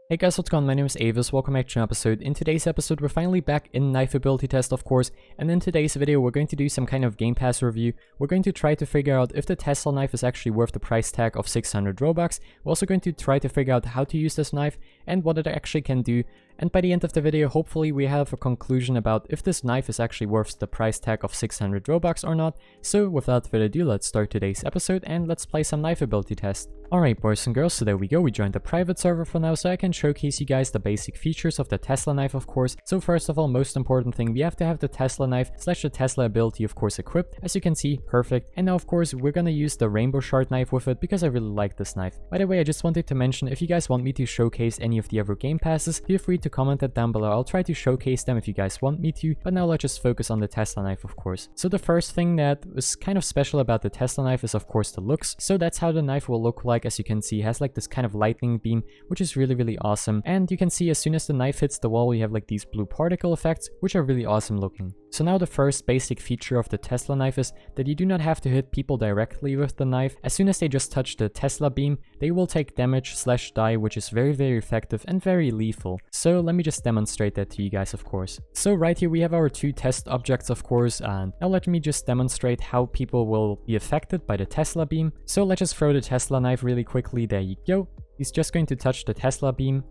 Hey guys, what's going on? My name is Avis, welcome back to an episode. In today's episode, we're finally back in knife ability test, of course, and in today's video, we're going to do some kind of Game Pass review. We're going to try to figure out if the Tesla knife is actually worth the price tag of 600 Robux. We're also going to try to figure out how to use this knife and what it actually can do. And by the end of the video, hopefully we have a conclusion about if this knife is actually worth the price tag of 600 Robux or not. So without further ado, let's start today's episode and let's play some knife ability test. Alright boys and girls, so there we go, we joined the private server for now so I can showcase you guys the basic features of the Tesla knife, of course. So first of all, most important thing, we have to have the Tesla knife / the Tesla ability, of course, equipped. As you can see, perfect. And now of course we're gonna use the rainbow shard knife with it because I really like this knife. By the way, I just wanted to mention, if you guys want me to showcase any of the other game passes, feel free to comment that down below. I'll try to showcase them if you guys want me to, but now let's just focus on the Tesla knife, of course. So the first thing that is kind of special about the Tesla knife is of course the looks. So that's how the knife will look like. As you can see, it has like this kind of lightning beam, which is really awesome. And you can see as soon as the knife hits the wall, you have like these blue particle effects, which are really awesome looking. So now the first basic feature of the Tesla knife is that you do not have to hit people directly with the knife. As soon as they just touch the Tesla beam, they will take damage / die, which is very effective and very lethal. So let me just demonstrate that to you guys, of course. So right here we have our two test objects, of course, and now let me just demonstrate how people will be affected by the Tesla beam. So let's just throw the Tesla knife really quickly. There you go. He's just going to touch the Tesla beam.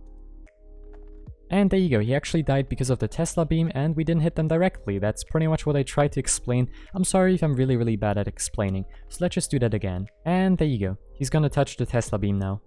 And there you go, he actually died because of the Tesla beam and we didn't hit them directly. That's pretty much what I tried to explain. I'm sorry if I'm really bad at explaining. So let's just do that again. And there you go. He's gonna touch the Tesla beam now.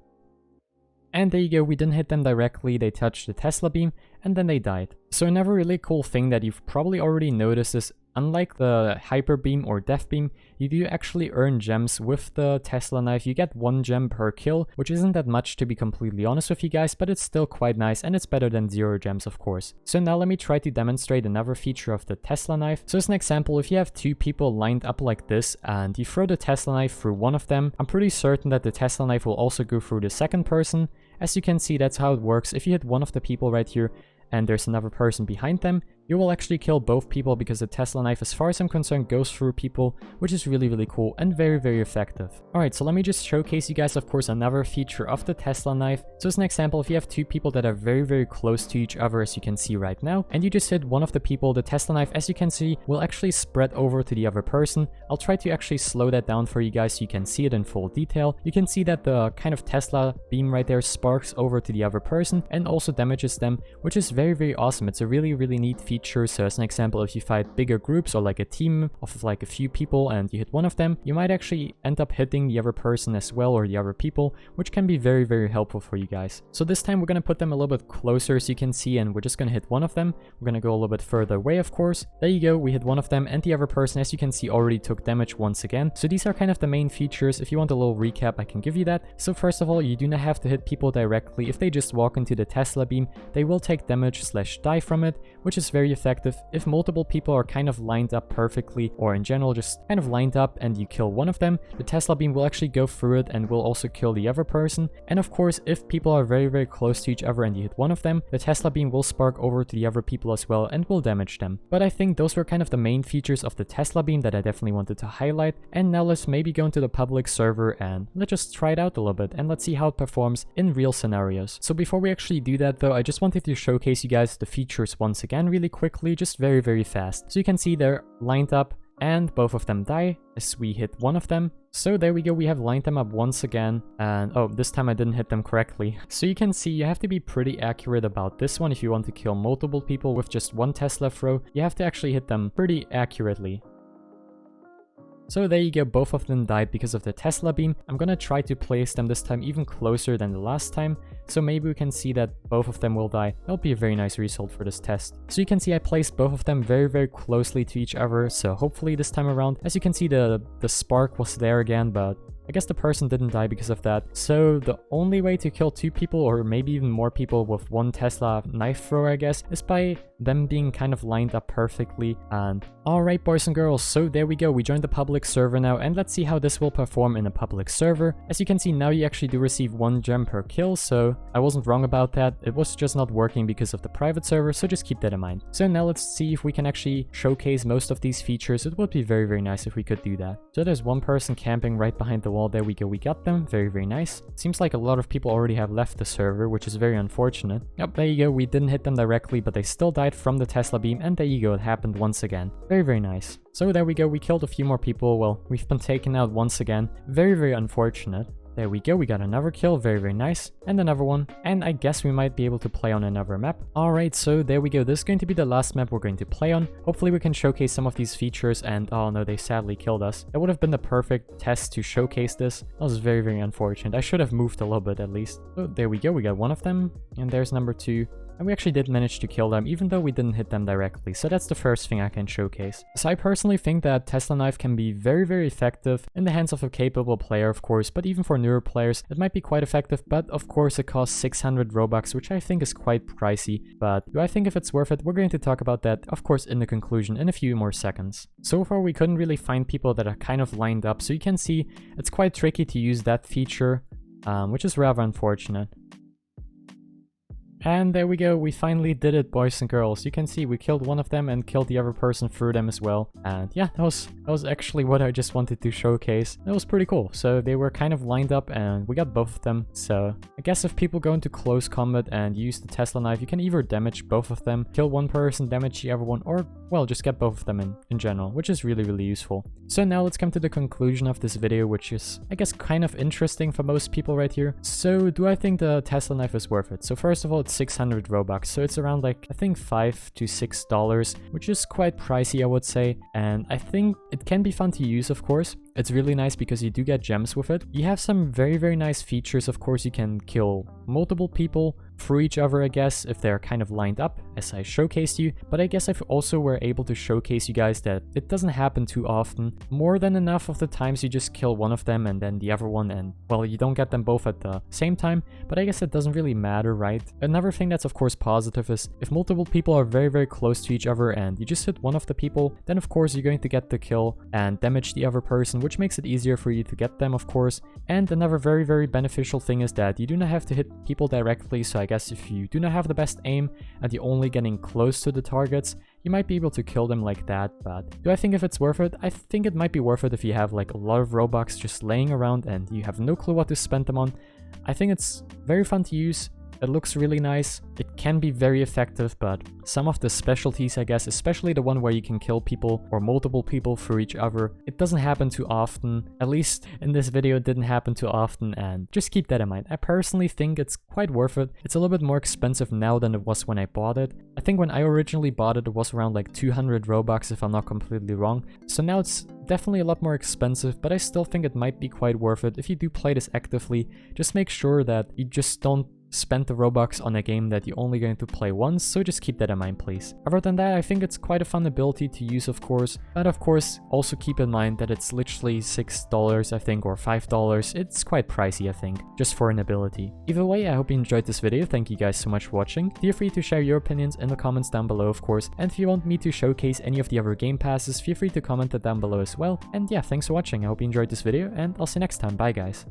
And there you go, we didn't hit them directly, they touched the Tesla beam, and then they died. So another really cool thing that you've probably already noticed is, unlike the Hyper Beam or Death Beam, you do actually earn gems with the Tesla knife. You get 1 gem per kill, which isn't that much to be completely honest with you guys, but it's still quite nice and it's better than 0 gems, of course. So now let me try to demonstrate another feature of the Tesla knife. So as an example, if you have 2 people lined up like this and you throw the Tesla knife through one of them, I'm pretty certain that the Tesla knife will also go through the second person. As you can see, that's how it works. If you hit one of the people right here and there's another person behind them, you will actually kill both people because the Tesla knife, as far as I'm concerned, goes through people, which is really cool and very effective. Alright, so let me just showcase you guys, of course, another feature of the Tesla knife. So as an example, if you have 2 people that are very close to each other, as you can see right now, and you just hit one of the people, the Tesla knife, as you can see, will actually spread over to the other person. I'll try to actually slow that down for you guys so you can see it in full detail. You can see that the kind of Tesla beam right there sparks over to the other person and also damages them, which is very awesome. It's a really neat feature. So as an example, if you fight bigger groups or like a team of like a few people and you hit one of them, you might actually end up hitting the other person as well, or the other people, which can be very helpful for you guys. So this time we're going to put them a little bit closer, as you can see, and we're just going to hit one of them. We're going to go a little bit further away, of course. There you go, we hit one of them, and the other person, as you can see, already took damage once again. So these are kind of the main features. If you want a little recap, I can give you that. So first of all, you do not have to hit people directly. If they just walk into the Tesla beam, they will take damage / die from it, which is very effective. If multiple people are kind of lined up perfectly, or in general just kind of lined up, and you kill one of them, the Tesla beam will actually go through it and will also kill the other person. And of course, if people are very close to each other and you hit one of them, the Tesla beam will spark over to the other people as well and will damage them. But I think those were kind of the main features of the Tesla beam that I definitely wanted to highlight. And now let's maybe go into the public server and let's just try it out a little bit and let's see how it performs in real scenarios. So before we actually do that though, I just wanted to showcase you guys the features once again really quickly, just very fast. So you can see they're lined up and both of them die as we hit one of them. So there we go, we have lined them up once again, and oh, this time I didn't hit them correctly. So you can see you have to be pretty accurate about this one if you want to kill multiple people with just one Tesla throw. You have to actually hit them pretty accurately. So there you go, both of them died because of the Tesla beam. I'm gonna try to place them this time even closer than the last time, so maybe we can see that both of them will die. That'll be a very nice result for this test. So you can see I placed both of them very closely to each other, so hopefully this time around, as you can see, the spark was there again, but I guess the person didn't die because of that. So the only way to kill 2 people, or maybe even more people with 1 Tesla knife thrower, I guess, is by them being kind of lined up perfectly. And alright boys and girls, so there we go, we joined the public server now, and let's see how this will perform in a public server. As you can see, now you actually do receive 1 gem per kill, so I wasn't wrong about that. It was just not working because of the private server, so just keep that in mind. So now let's see if we can actually showcase most of these features. It would be very nice if we could do that. So there's one person camping right behind the wall. There we go, we got them. Very, very nice. Seems like a lot of people already have left the server, which is very unfortunate. Yep, there you go, we didn't hit them directly, but they still died from the Tesla beam, and there you go, it happened once again. Very, very nice. So there we go, we killed a few more people. Well, we've been taken out once again. Very, very unfortunate. There we go, we got another kill, very, very nice. And another one. And I guess we might be able to play on another map. Alright, so there we go, this is going to be the last map we're going to play on. Hopefully we can showcase some of these features, and oh no, they sadly killed us. That would have been the perfect test to showcase this. That was very, very unfortunate. I should have moved a little bit at least. So there we go, we got one of them. And there's number 2. And we actually did manage to kill them, even though we didn't hit them directly. So that's the first thing I can showcase. So I personally think that Tesla Knife can be very, very effective in the hands of a capable player, of course. But even for newer players, it might be quite effective. But of course, it costs 600 Robux, which I think is quite pricey. But do I think if it's worth it? We're going to talk about that, of course, in the conclusion in a few more seconds. So far, we couldn't really find people that are kind of lined up. So you can see it's quite tricky to use that feature, which is rather unfortunate. And there we go, we finally did it, boys and girls. You can see we killed one of them and killed the other person through them as well. And yeah, that was actually what I just wanted to showcase. That was pretty cool. So they were kind of lined up and we got both of them. So I guess if people go into close combat and use the Tesla Knife, you can either damage both of them, kill one person, damage the other one, or well, just get both of them in general, which is really, really useful. So now let's come to the conclusion of this video, which is, I guess, kind of interesting for most people right here. So do I think the Tesla Knife is worth it? So first of all, it's 600 Robux, so it's around like, I think $5 to $6, which is quite pricey, I would say. And I think it can be fun to use, of course. It's really nice because you do get gems with it. You have some very, very nice features. Of course, you can kill multiple people through each other, I guess, if they're kind of lined up, as I showcased you. But I guess I've also were able to showcase you guys that it doesn't happen too often. More than enough of the times you just kill one of them and then the other one, and well, you don't get them both at the same time, but I guess it doesn't really matter, right? Another thing that's of course positive is if multiple people are very, very close to each other and you just hit one of the people, then of course you're going to get the kill and damage the other person, which makes it easier for you to get them, of course. And another very, very beneficial thing is that you do not have to hit people directly. So I guess if you do not have the best aim and you're only getting close to the targets, you might be able to kill them like that. But do I think if it's worth it? I think it might be worth it if you have like a lot of Robux just laying around and you have no clue what to spend them on. I think it's very fun to use. It looks really nice. It can be very effective, but some of the specialties, I guess, especially the one where you can kill people or multiple people through each other, it doesn't happen too often. At least in this video, it didn't happen too often, and just keep that in mind. I personally think it's quite worth it. It's a little bit more expensive now than it was when I bought it. I think when I originally bought it, it was around like 200 Robux if I'm not completely wrong. So now it's definitely a lot more expensive, but I still think it might be quite worth it. If you do play this actively, just make sure that you just don't spend the Robux on a game that you're only going to play once, so just keep that in mind, please. Other than that, I think it's quite a fun ability to use, of course, but of course, also keep in mind that it's literally $6, I think, or $5. It's quite pricey, I think, just for an ability. Either way, I hope you enjoyed this video. Thank you guys so much for watching. Feel free to share your opinions in the comments down below, of course, and if you want me to showcase any of the other game passes, feel free to comment that down below as well. And yeah, thanks for watching. I hope you enjoyed this video, and I'll see you next time. Bye, guys.